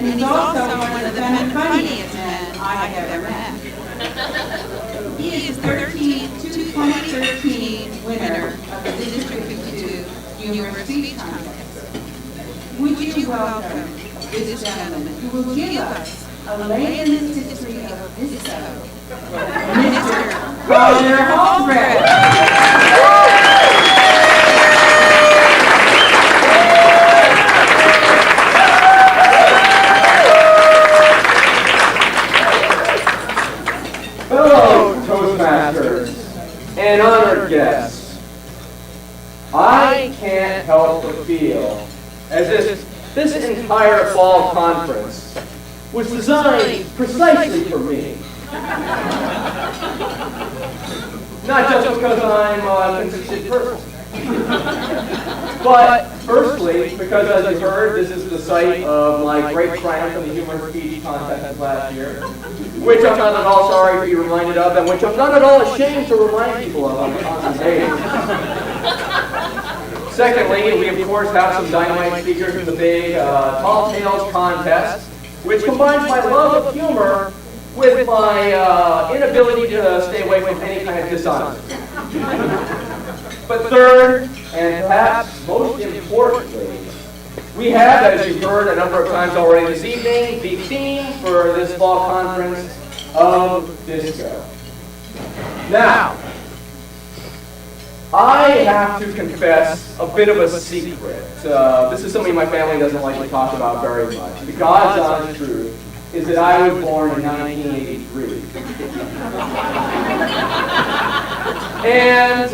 and he's also one of the funniest men I have ever met. He is 2013 winner of the District 2 Humorous Speech Contest. Would you welcome this gentleman who will give us a layman's history of disco, Mr. Calder Holbrook. Hello, Toastmasters and honored guests. I can't help but feel as if this entire fall conference was designed precisely for me. Not just because I'm a conceited person, but firstly, because as you heard, this is the site of my great triumph in the Humorous Speech Contest last year, which I'm not at all sorry to be reminded of, and which I'm not at all ashamed to remind people of on a constant basis. Secondly, we of course have some dynamite speakers in the big Tall Tales contest, which combines my love of humor with my inability to stay away from any kind of dishonesty. But third, and perhaps most importantly, we have, as you've heard a number of times already this evening, the theme for this fall conference of disco. Now, I have to confess a bit of a secret. This is something my family doesn't like to talk about very much. The God's honest truth is that I was born in 1983. And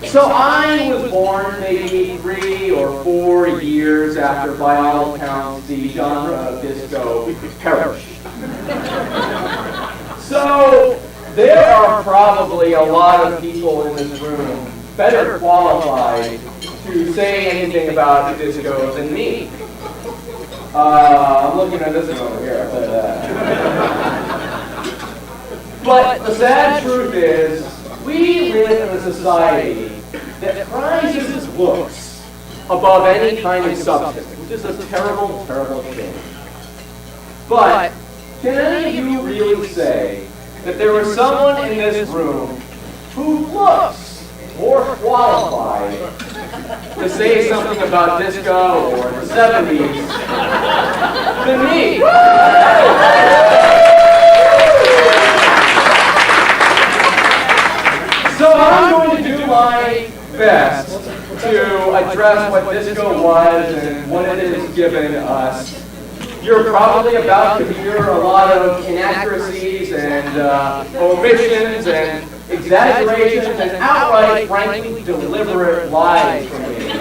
so I was born maybe 3 or 4 years after, by all accounts, the genre of disco perished. So there are probably a lot of people in this room better qualified to say anything about disco than me. I'm looking at this one over here. But the sad truth is, we live in a society that prizes looks above any kind of substance, which is a terrible, terrible thing. But can any of you really say that there was someone in this room who looks more qualified to say something about disco or the 70s than me? So I'm going to do my best to address what disco was and what it has given us. You're probably about to hear a lot of inaccuracies and omissions and exaggerations and outright, frankly, deliberate lies from me.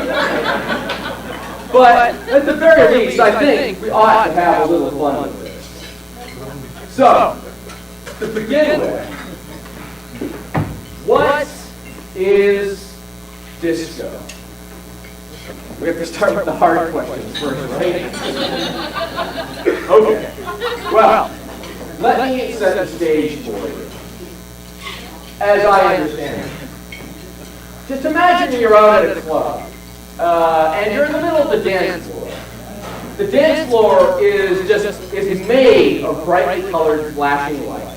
But at the very least, I think we ought to have a little fun with this. So, to begin with, what is disco? We have to start with the hard questions first, right? Okay. Well, let me set the stage for you. As I understand it. Just imagine you're out at a club, and you're in the middle of the dance floor. The dance floor is made of brightly colored flashing lights.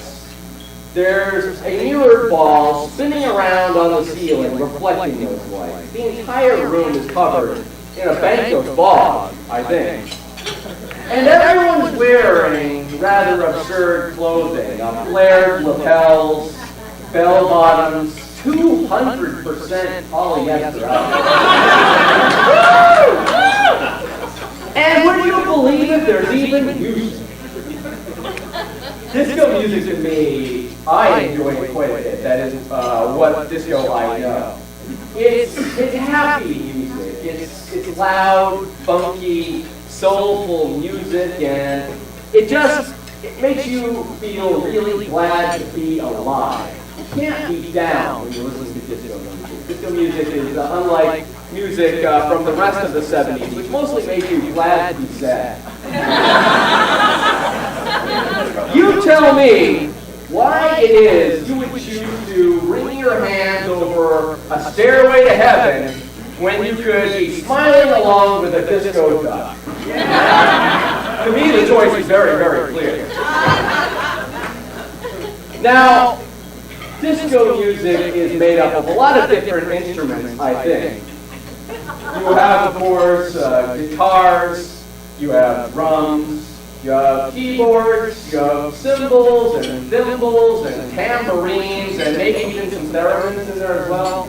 There's a mirrored ball spinning around on the ceiling, reflecting those lights. The entire room is covered in a bank of fog, I think. And everyone's wearing rather absurd clothing, flared lapels, bell bottoms, 200% polyester. And would you believe it, there's even music. Disco music to me, I enjoy it quite a bit. That is what disco I know. It's happy music. It's loud, funky, soulful music, and it makes you feel really glad to be alive. You can't be down when you listen to disco music. Disco music is unlike music from the rest of the 70s, which mostly made you glad to be sad. You tell me why it is you would choose to wring your hands over a stairway to heaven when you could be smiling along with a disco duck. To me, the choice is very, very clear. Now, disco music is made up of a lot of different instruments, I think. You have, of course, guitars, you have drums, you have keyboards, you have cymbals and cymbals and tambourines and maybe even some theremins in there as well.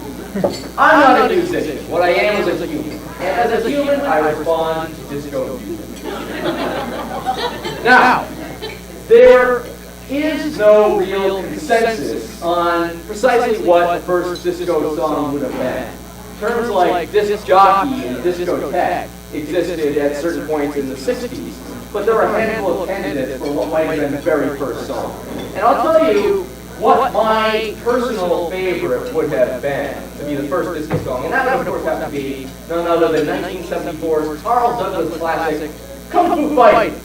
I'm not a musician. What I am is a human. And as a human, I respond to disco music. Now, there is no real consensus on precisely what the first disco song would have been. Terms like disc jockey and discotheque existed at certain points in the 60s, but there were a handful of candidates for what might have been the very first song. And I'll tell you what my personal favorite would have been to be the first disco song, and that would of course have to be none other than 1974's Carl Douglas classic, Kung Fu Fighting.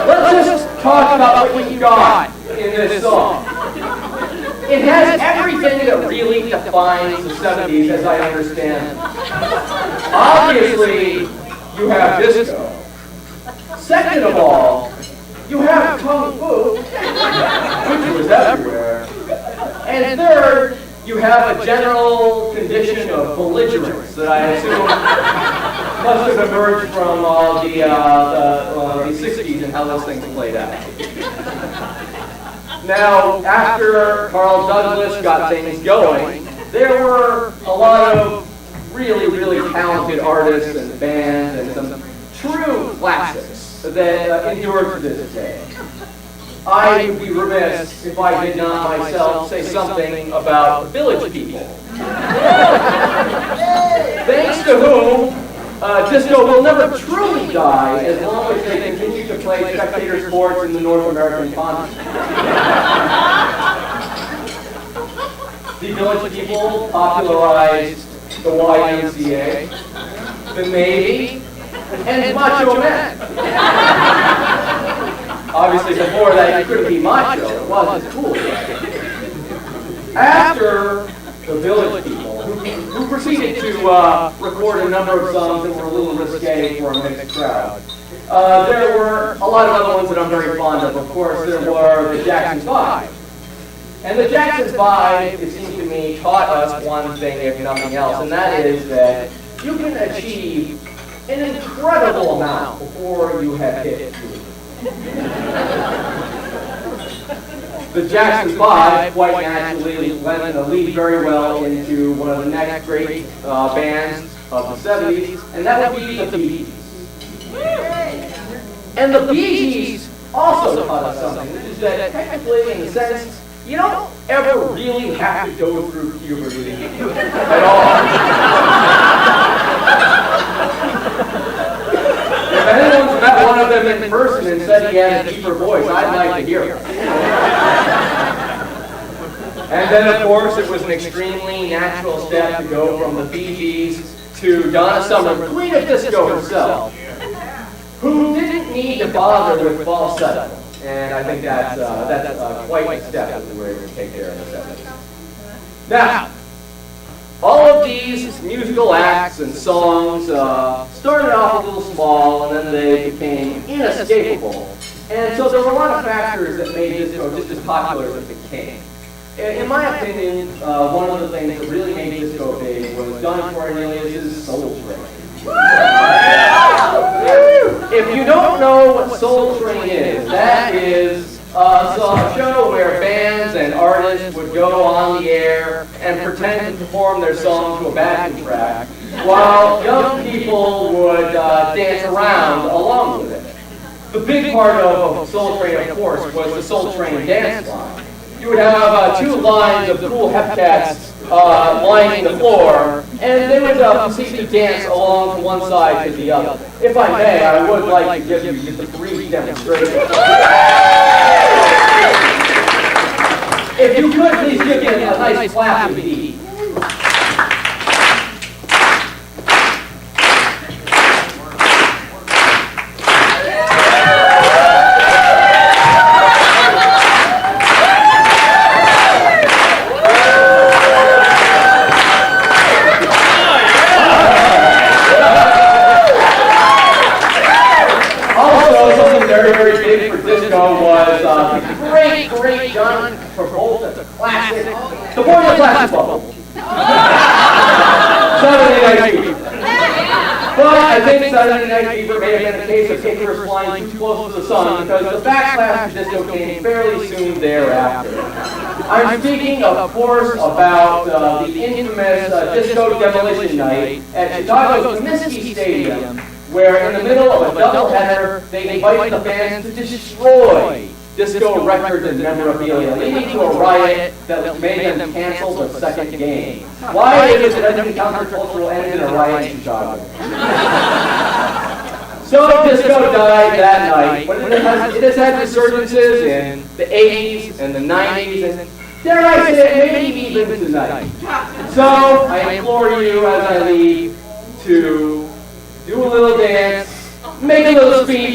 Let's just talk about what you got in this song. It has everything that really defines the 70s as I understand it. Obviously, you have disco. Second of all, you have Kung Fu, which was everywhere. And third, you have a general condition of belligerence that I assume must have emerged from the 60s and how those things played out. Now, after Carl Douglas got things going, there were a lot of really, really talented artists and bands and some true classics that endured to this day. I would be remiss if I did not myself say something about the Village People. Thanks to whom disco will never truly die as long as they continue to play spectator sports in the North American continent. The Village People popularized the YMCA, the Navy, and Macho Men. Obviously, before that, you couldn't be macho. It wasn't cool. After the Village People, who proceeded to record a number of songs that were a little risque for a mixed crowd, there were a lot of other ones that I'm very fond of. Of course, there were the Jackson 5. And the Jackson 5, it seems to me, taught us one thing, if nothing else, and that is that you can achieve an incredible amount before you have hit puberty. The Jackson 5 quite naturally lead very well into one of the next great bands of the 70s, and that would be the Bee Gees. And the Bee Gees also taught us something, which is that technically, in a sense, you don't ever really have to go through puberty at all. If anyone's met one of them in person and said he had a deeper voice, I'd like to hear it. And then, of course, it was an extremely natural step to go from the Bee Gees to Donna Summer, Queen of Disco herself, who didn't need to bother with falsetto. And I think that's quite a step that we were able to take there in the 70s. Now, all of these musical acts and songs started off a little small, and then they became inescapable. And so there were a lot of factors that made disco just as popular as it became. In my opinion, one of the things that really made disco big was Don Cornelius' Soul Train. If you don't know what Soul Train is, that is a show where bands and artists would go on the air and pretend to perform their song to a backing track, while young people would dance around along with it. The big part of Soul Train, of course, was the Soul Train dance line. You would have two lines of cool hepcats lining the floor, and they would proceed to dance along from one side to the other. If I may, I would like to give you just a brief demonstration. If you could, please give me a nice clap of beat. But I think Saturday Night Fever may have been a case of Icarus flying too close to the sun because the backslash to disco came fairly soon thereafter. I'm speaking, of course, about the infamous Disco Demolition Night at Chicago's Comiskey Stadium, where in the middle of a doubleheader, they invited the fans to destroy disco records and memorabilia, leading to a riot that made them cancel the second game. Why is it that every countercultural ends in a riot in Chicago? So disco died that night, but it has had resurgences in the 80s and the 90s, and dare I say, maybe even tonight. So I implore you as I leave to do a little dance, make a little speech,